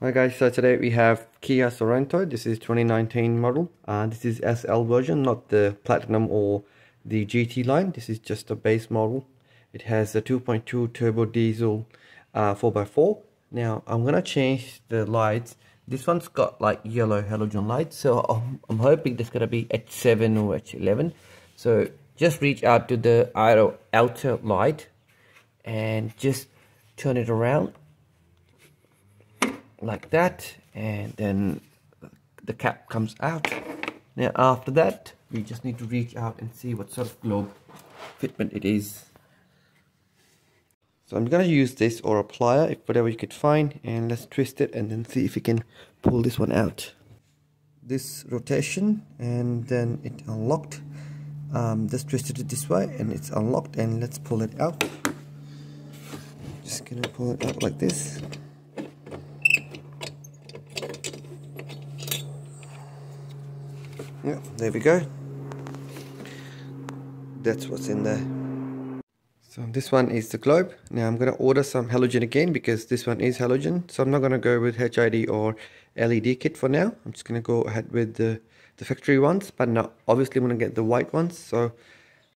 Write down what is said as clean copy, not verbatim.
Hi guys, so today we have Kia Sorento. This is 2019 model. This is SL version, not the Platinum or the GT line. This is just a base model. It has a 2.2 turbo diesel 4x4. Now I'm gonna change the lights. This one's got like yellow halogen lights, so I'm hoping this gonna be H7 or H11. So just reach out to the outer light and just turn it around like that, and then the cap comes out. Now after that we just need to reach out and see what sort of globe fitment it is. So I'm gonna use this or a plier, if whatever you could find, and let's twist it and then see if we can pull this one out. This rotation, and then it unlocked. Just twisted it this way and it's unlocked, and let's pull it out. Just gonna pull it out like this. Yeah, there we go. That's what's in there. So this one is the globe. Now I'm going to order some halogen again because this one is halogen. So I'm not going to go with HID or LED kit for now. I'm just going to go ahead with the factory ones. But now obviously I'm going to get the white ones. So